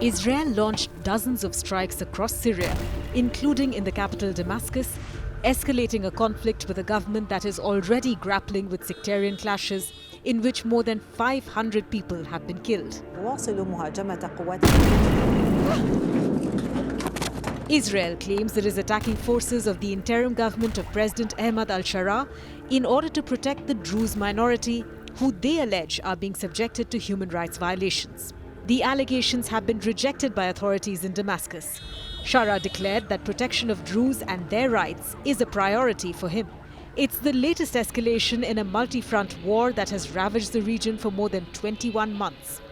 Israel launched dozens of strikes across Syria, including in the capital Damascus, escalating a conflict with a government that is already grappling with sectarian clashes in which more than 500 people have been killed. Israel claims it is attacking forces of the interim government of President Ahmad al-Sharaa in order to protect the Druze minority, who they allege are being subjected to human rights violations. The allegations have been rejected by authorities in Damascus. Sharaa declared that protection of Druze and their rights is a priority for him. It's the latest escalation in a multi-front war that has ravaged the region for more than 21 months.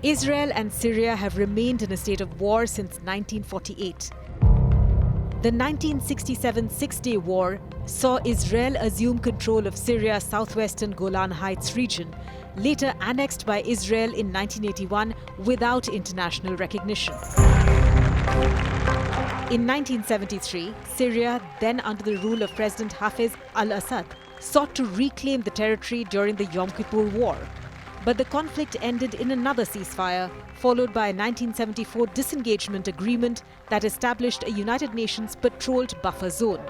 Israel and Syria have remained in a state of war since 1948. The 1967 Six-Day War saw Israel assume control of Syria's southwestern Golan Heights region, later annexed by Israel in 1981 without international recognition. In 1973, Syria, then under the rule of President Hafez al-Assad, sought to reclaim the territory during the Yom Kippur War. But the conflict ended in another ceasefire, followed by a 1974 disengagement agreement that established a United Nations patrolled buffer zone.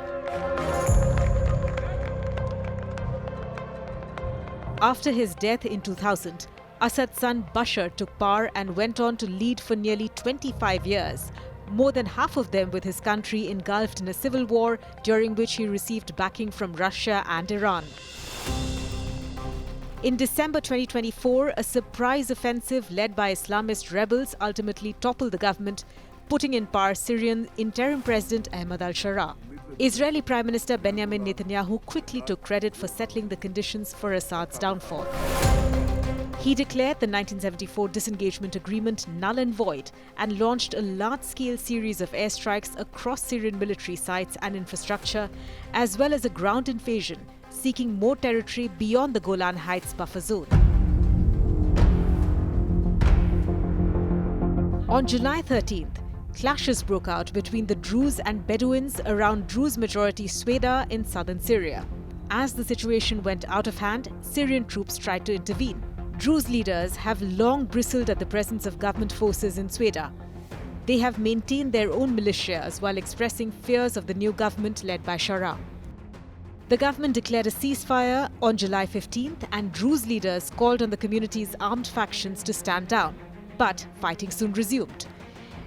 After his death in 2000, Assad's son Bashar took power and went on to lead for nearly 25 years, more than half of them with his country engulfed in a civil war during which he received backing from Russia and Iran. In December 2024, a surprise offensive led by Islamist rebels ultimately toppled the government, putting in power Syrian interim President Ahmad al-Sharaa. Israeli Prime Minister Benjamin Netanyahu quickly took credit for settling the conditions for Assad's downfall. He declared the 1974 disengagement agreement null and void and launched a large-scale series of airstrikes across Syrian military sites and infrastructure, as well as a ground invasion, seeking more territory beyond the Golan Heights buffer zone. On July 13th, clashes broke out between the Druze and Bedouins around Druze-majority Sweda in southern Syria. As the situation went out of hand, Syrian troops tried to intervene. Druze leaders have long bristled at the presence of government forces in Sweda. They have maintained their own militias while expressing fears of the new government led by Sharaa. The government declared a ceasefire on July 15th, and Druze leaders called on the community's armed factions to stand down. But fighting soon resumed.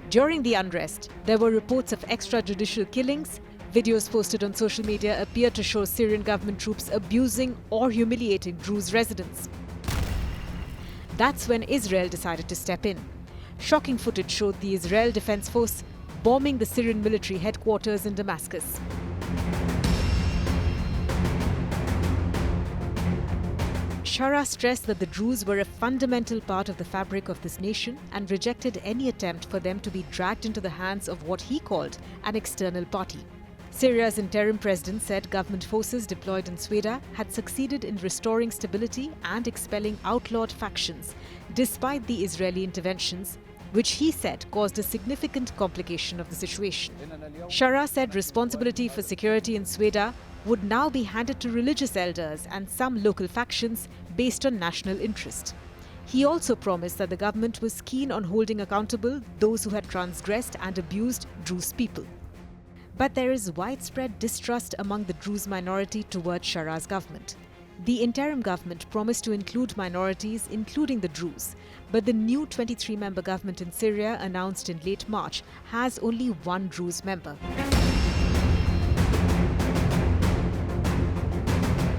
During the unrest, there were reports of extrajudicial killings. Videos posted on social media appear to show Syrian government troops abusing or humiliating Druze residents. That's when Israel decided to step in. Shocking footage showed the Israel Defense Force bombing the Syrian military headquarters in Damascus. Sharaa stressed that the Druze were a fundamental part of the fabric of this nation and rejected any attempt for them to be dragged into the hands of what he called an external party. Syria's interim president said government forces deployed in Sweda had succeeded in restoring stability and expelling outlawed factions, despite the Israeli interventions, which he said caused a significant complication of the situation. Sharaa said responsibility for security in Sweda would now be handed to religious elders and some local factions based on national interest. He also promised that the government was keen on holding accountable those who had transgressed and abused Druze people. But there is widespread distrust among the Druze minority towards Sharaa's government. The interim government promised to include minorities, including the Druze, but the new 23-member government in Syria, announced in late March, has only one Druze member.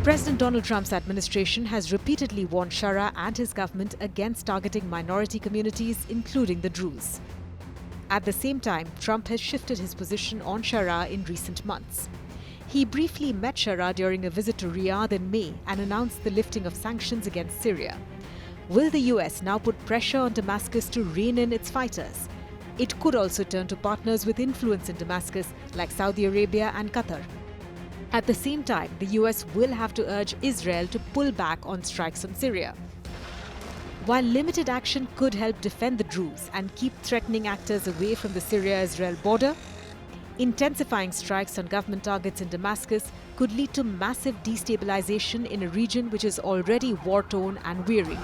President Donald Trump's administration has repeatedly warned Sharaa and his government against targeting minority communities, including the Druze. At the same time, Trump has shifted his position on Sharaa in recent months. He briefly met Sharaa during a visit to Riyadh in May and announced the lifting of sanctions against Syria. Will the US now put pressure on Damascus to rein in its fighters? It could also turn to partners with influence in Damascus like Saudi Arabia and Qatar. At the same time, the US will have to urge Israel to pull back on strikes on Syria. While limited action could help defend the Druze and keep threatening actors away from the Syria-Israel border, Intensifying strikes on government targets in Damascus could lead to massive destabilization in a region which is already war-torn and weary.